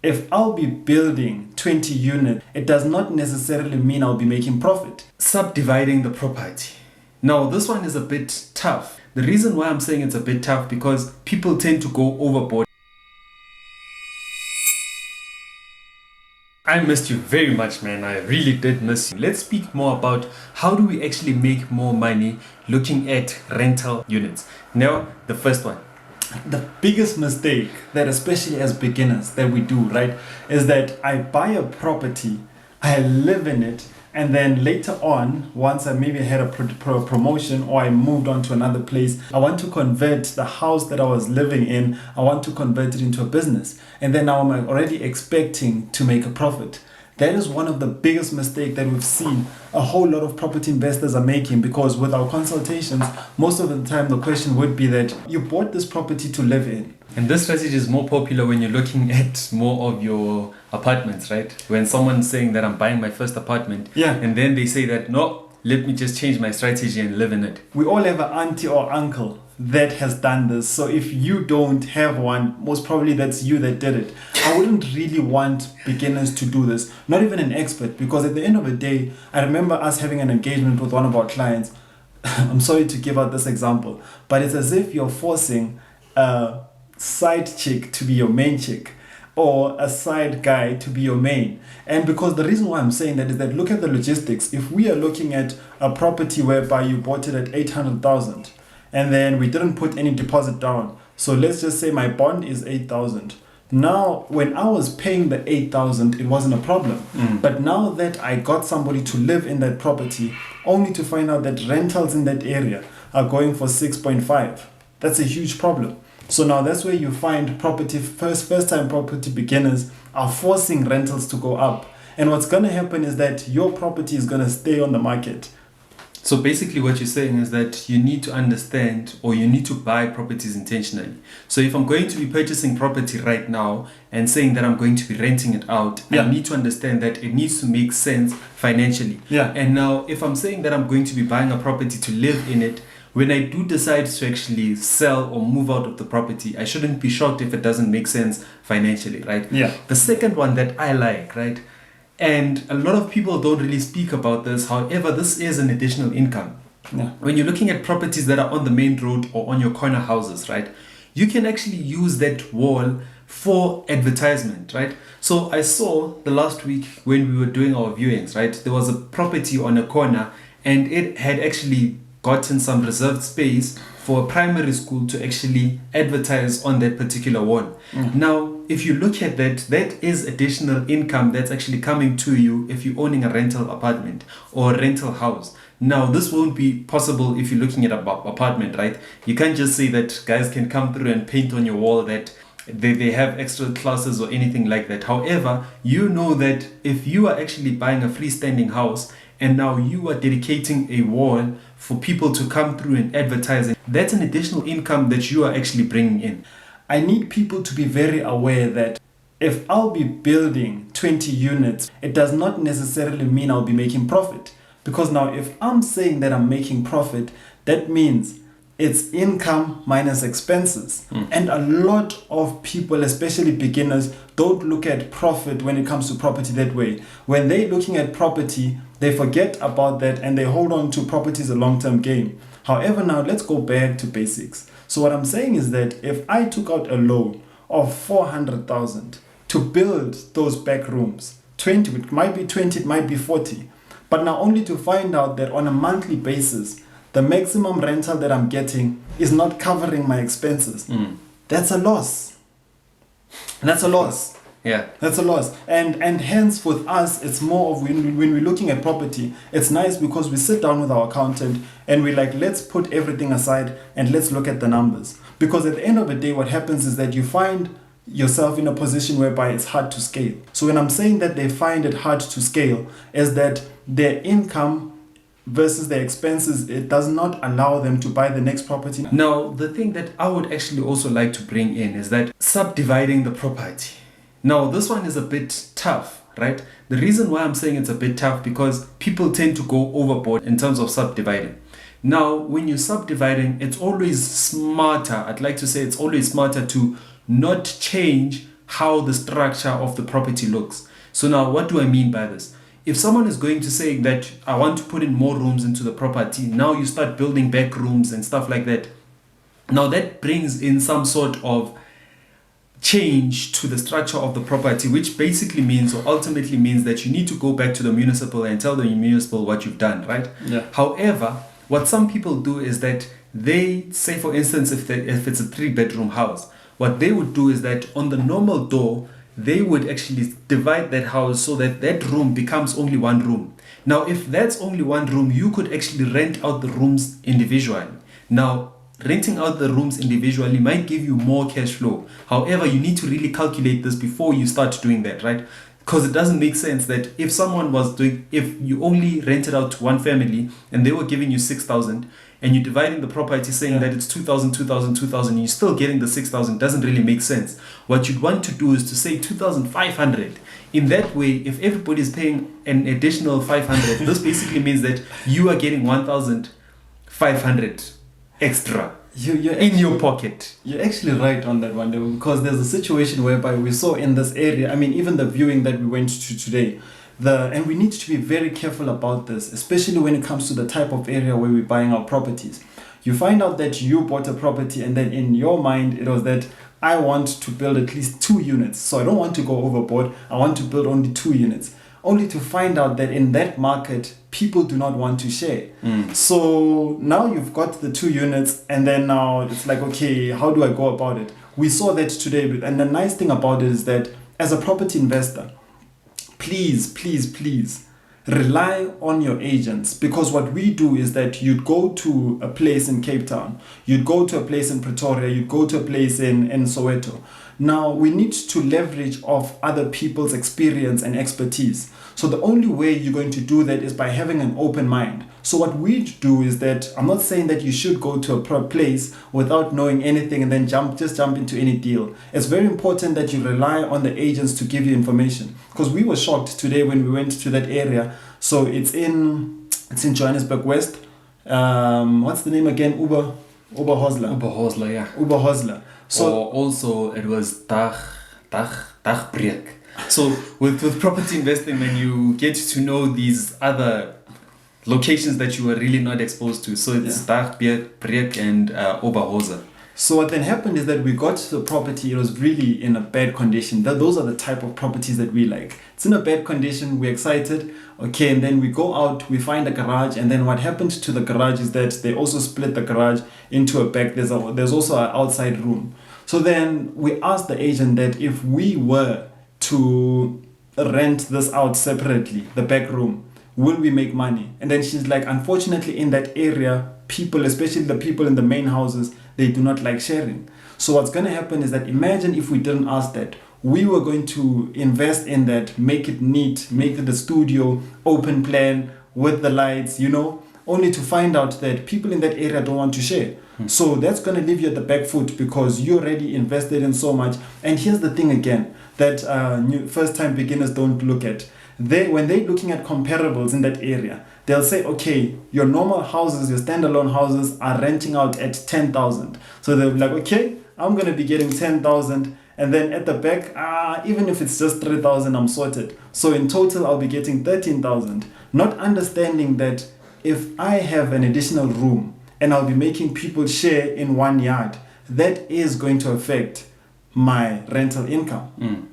if I'll be building 20 units, it does not necessarily mean I'll be making profit. Subdividing the property. Now, this one is a bit tough. The reason why I'm saying it's a bit tough because people tend to go overboard. I missed you very much, man. I really did miss you. Let's speak more about how do we actually make more money looking at rental units. Now, the first one. The biggest mistake that especially as beginners that we do, right, is that I buy a property, I live in it, and then later on, once I maybe had a promotion or I moved on to another place, I want to convert the house that I was living in, I want to convert it into a business. And then now I'm already expecting to make a profit. That is one of the biggest mistakes that we've seen a whole lot of property investors are making, because with our consultations, most of the time the question would be that you bought this property to live in. And this strategy is more popular when you're looking at more of your apartments, right? When someone's saying that I'm buying my first apartment, yeah, and then they say that, no, let me just change my strategy and live in it. We all have an auntie or uncle that has done this. So if you don't have one, most probably that's you that did it. I wouldn't really want beginners to do this, not even an expert, because at the end of the day, I remember us having an engagement with one of our clients. I'm sorry to give out this example, but it's as if you're forcing a side chick to be your main chick, or a side guy to be your main. And because the reason why I'm saying that is that look at the logistics. If we are looking at a property whereby you bought it at 800,000 and then we didn't put any deposit down, so let's just say my bond is 8,000. Now, when I was paying the 8,000, it wasn't a problem. But now that I got somebody to live in that property, only to find out that rentals in that area are going for 6.5, that's a huge problem. So now that's where you find first-time property beginners are forcing rentals to go up. And what's going to happen is that your property is going to stay on the market. So basically what you're saying is that you need to understand, or you need to buy properties intentionally. So if I'm going to be purchasing property right now and saying that I'm going to be renting it out, I need to understand that it needs to make sense financially. And now if I'm saying that I'm going to be buying a property to live in it, when I do decide to actually sell or move out of the property, I shouldn't be shocked if it doesn't make sense financially, right? The second one that I like, right? And a lot of people don't really speak about this. However, this is an additional income. When you're looking at properties that are on the main road or on your corner houses, right? You can actually use that wall for advertisement, right? So I saw the last week when we were doing our viewings, right? There was a property on a corner and it had actually gotten some reserved space for a primary school to actually advertise on that particular wall. Now, if you look at that, that is additional income that's actually coming to you if you're owning a rental apartment or a rental house. Now, this won't be possible if you're looking at an apartment, right? You can't just say that guys can come through and paint on your wall that they have extra classes or anything like that. However, you know that if you are actually buying a freestanding house and now you are dedicating a wall for people to come through and advertise, that's an additional income that you are actually bringing in. I need people to be very aware that if I'll be building 20 units, it does not necessarily mean I'll be making profit. Because now if I'm saying that I'm making profit, that means it's income minus expenses. And a lot of people, especially beginners, don't look at profit when it comes to property that way. When they're looking at property, they forget about that and they hold on to property as a long-term game. However, now let's go back to basics. So what I'm saying is that if I took out a loan of 400,000 to build those back rooms, 20, it might be 20, it might be 40, but now only to find out that on a monthly basis, the maximum rental that I'm getting is not covering my expenses. That's a loss. That's a loss. That's a loss. And hence with us, it's more of when we're looking at property, it's nice because we sit down with our accountant and we're like, let's put everything aside and let's look at the numbers. Because at the end of the day, what happens is that you find yourself in a position whereby it's hard to scale. So when I'm saying that they find it hard to scale, is that their income versus their expenses, it does not allow them to buy the next property. Now, the thing that I would actually also like to bring in is that subdividing the property. Now, this one is a bit tough, right? The reason why I'm saying it's a bit tough because people tend to go overboard in terms of subdividing. Now, when you're subdividing, it's always smarter. I'd like to say it's always smarter to not change how the structure of the property looks. So now, what do I mean by this? If someone is going to say that I want to put in more rooms into the property, now you start building back rooms and stuff like that. Now that brings in some sort of change to the structure of the property, which basically means or ultimately means that you need to go back to the municipal and tell the municipal what you've done, right? Yeah. However, what some people do is that they say, for instance, if it's a 3-bedroom house, what they would do is that on the normal door, they would actually divide that house so that that room becomes only one room. Now, if that's only one room, you could actually rent out the rooms individually. Now, renting out the rooms individually might give you more cash flow. However, you need to really calculate this before you start doing that, right? Because it doesn't make sense that if you only rented out to one family and they were giving you 6,000 and you're dividing the property saying that it's 2,000, 2,000, 2,000, you're still getting the 6,000, doesn't really make sense. What you'd want to do is to say 2,500. In that way, if everybody is paying an additional 500, this basically means that you are getting 1,500 extra in your pocket. You're actually right on that one, though, because there's a situation whereby we saw in this area, I mean, even the viewing that we went to today, and we need to be very careful about this, especially when it comes to the type of area where we're buying our properties. You find out that you bought a property and then in your mind it was that I want to build at least 2 units. So I don't want to go overboard. I want to build only 2 units. Only to find out that in that market, people do not want to share. So now you've got the 2 units and then now it's like, okay, how do I go about it? We saw that today. And the nice thing about it is that as a property investor, please rely on your agents, because what we do is that you'd go to a place in Cape Town, you'd go to a place in Pretoria, you'd go to a place in Soweto. Now we need to leverage off other people's experience and expertise. So the only way you're going to do that is by having an open mind. So what we do is that, I'm not saying that you should go to a place without knowing anything and then jump into any deal. It's very important that you rely on the agents to give you information, because we were shocked today when we went to that area. So it's in Johannesburg West. What's the name again? Oberhosler. Oberhosler, yeah. Oberhosler. So also it was Dagbreek. So with property investing, when you get to know these other locations that you were really not exposed to, so it's Dagbreek and Oberhosler. So what then happened is that we got to the property, it was really in a bad condition. Those are the type of properties that we like. It's in a bad condition, we're excited, okay, and then we go out, we find a garage, and then what happened to the garage is that they also split the garage into a back, there's also an outside room. So then we asked the agent that if we were to rent this out separately, the back room, will we make money? And then she's like, unfortunately in that area, people, especially the people in the main houses, they do not like sharing. So what's going to happen is that, imagine if we didn't ask that, we were going to invest in that, make it neat, make it a studio, open plan with the lights, only to find out that people in that area don't want to share. So that's going to leave you at the back foot, because you already invested in so much. And here's the thing again, that first time beginners don't look at. When they're looking at comparables in that area, they'll say, okay, your normal houses, your standalone houses are renting out at 10,000. So they'll be like, okay, I'm going to be getting 10,000. And then at the back, even if it's just 3,000, I'm sorted. So in total, I'll be getting 13,000. Not understanding that if I have an additional room and I'll be making people share in one yard, that is going to affect my rental income.